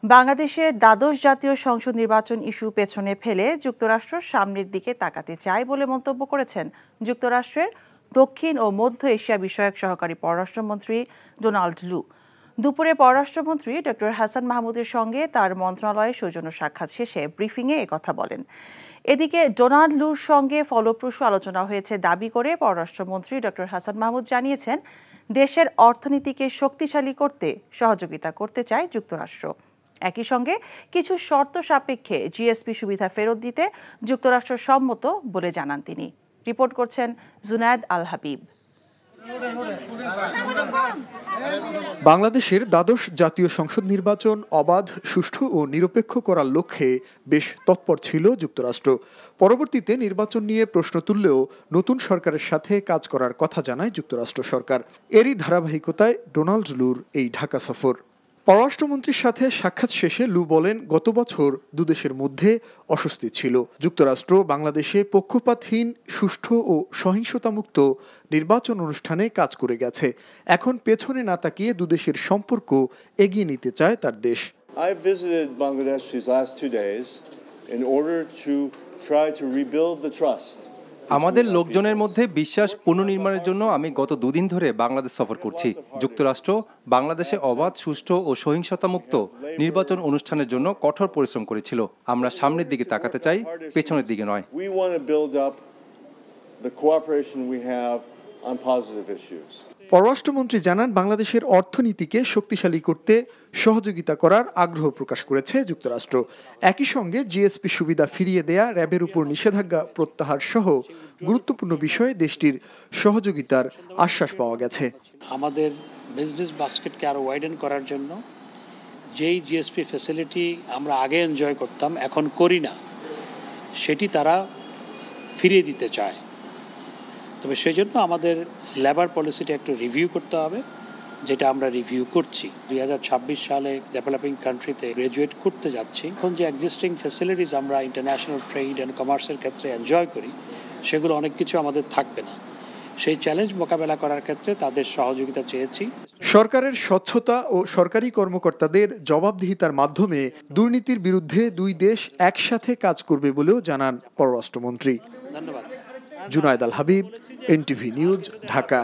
বাংলাদেশের দ্বাদশ জাতীয় সংসদ নির্বাচন ইস্যু পেছনে ফেলে যুক্তরাষ্ট্র সামনের দিকে তাকাতে চায় বলে মন্তব্য করেছেন যুক্তরাষ্ট্রের দক্ষিণ ও মধ্য এশিয়া বিষয়ক সহকারী পররাষ্ট্রমন্ত্রী ডোনাল্ড লু। দুপুরে পররাষ্ট্রমন্ত্রী ডক্টর হাসান মাহমুদের সঙ্গে তার মন্ত্রণালয়ে সৌজন্য সাক্ষাৎ শেষে ব্রিফিংয়ে একথা বলেন। এদিকে ডোনাল্ড লুর সঙ্গে ফলপ্রসূ আলোচনা হয়েছে দাবি করে পররাষ্ট্রমন্ত্রী ডক্টর হাসান মাহমুদ জানিয়েছেন, দেশের অর্থনীতিকে শক্তিশালী করতে সহযোগিতা করতে চায় যুক্তরাষ্ট্র। একই সঙ্গে কিছু শর্ত সাপেক্ষে জিএসপি সুবিধা ফেরত দিতে যুক্তরাষ্ট্র সম্মত বলে জানান তিনি। রিপোর্ট করছেন জুনায়েদ আল হাবিব। বাংলাদেশের দ্বাদশ জাতীয় সংসদ নির্বাচন অবাধ, সুষ্ঠু ও নিরপেক্ষ করার লক্ষ্যে বেশ তৎপর ছিল যুক্তরাষ্ট্র। পরবর্তীতে নির্বাচন নিয়ে প্রশ্ন তুললেও নতুন সরকারের সাথে কাজ করার কথা জানায় যুক্তরাষ্ট্র সরকার। এরই ধারাবাহিকতায় ডোনাল্ড লুর এই ঢাকা সফর। পররাষ্ট্রমন্ত্রীর সাথে সাক্ষাৎ শেষে লু বলেন, গত বছর দুদেশের মধ্যে অস্বস্তি ছিল। যুক্তরাষ্ট্র বাংলাদেশে পক্ষপাতহীন, সুষ্ঠু ও সহিংসতামুক্ত নির্বাচন অনুষ্ঠানে কাজ করে গেছে। এখন পেছনে না তাকিয়ে দুদেশের সম্পর্ক এগিয়ে নিতে চায় তার দেশ। I visited Bangladesh these last 2 days in order to try to rebuild the trust. আমাদের লোকজনের মধ্যে বিশ্বাস পুনর্নির্মাণের জন্য আমি গত 2 দিন ধরে বাংলাদেশ সফর করছি। যুক্তরাষ্ট্র বাংলাদেশে অবাধ, সুষ্ঠু ও সহিংসতামুক্ত নির্বাচন অনুষ্ঠানের জন্য কঠোর পরিশ্রম করেছিল। আমরা সামনের দিকে তাকাতে চাই, পেছনের দিকে নয়। We want to build up the cooperation we have on positive issues. পররাষ্ট্রমন্ত্রী জানান, বাংলাদেশের অর্থনীতিকে শক্তিশালী করতে সহযোগিতা করার আগ্রহ প্রকাশ করেছে যুক্তরাষ্ট্র। একই সঙ্গে জিএসপি সুবিধা ফিরিয়ে দেয়া, র্যাবের উপর নিষেধাজ্ঞা প্রত্যাহার সহ গুরুত্বপূর্ণ বিষয়ে দেশটির সহযোগিতার আশ্বাস পাওয়া গেছে। আমাদের বিজনেস বাস্কেটকে আরও ওয়াইডেন করার জন্য যেই জিএসপি ফ্যাসিলিটি আমরা আগে এনজয় করতাম, এখন করি না, সেটি তারা ফিরিয়ে দিতে চায়। তবে সেই জন্য আমাদের লেবার পলিসিটা একটু রিভিউ করতে হবে, যেটা আমরা রিভিউ করছি। 2026 সালে ডেভেলপিং কান্ট্রিতে গ্রাজুয়েট করতে যাচ্ছি। এখন যে এক্সিস্টিং ফ্যাসিলিটিস আমরা ইন্টারন্যাশনাল ট্রেড অ্যান্ড কমার্সের ক্ষেত্রে এনজয় করি, সেগুলো অনেক কিছু আমাদের থাকবে না। সেই চ্যালেঞ্জ মোকাবেলা করার ক্ষেত্রে তাদের সহযোগিতা চেয়েছি। সরকারের স্বচ্ছতা ও সরকারি কর্মকর্তাদের জবাবদিহিতার মাধ্যমে দুর্নীতির বিরুদ্ধে দুই দেশ একসাথে কাজ করবে বলেও জানান পররাষ্ট্রমন্ত্রী। ধন্যবাদ। জুনায়েদ আল হাবিব, এনটিভি নিউজ, ঢাকা।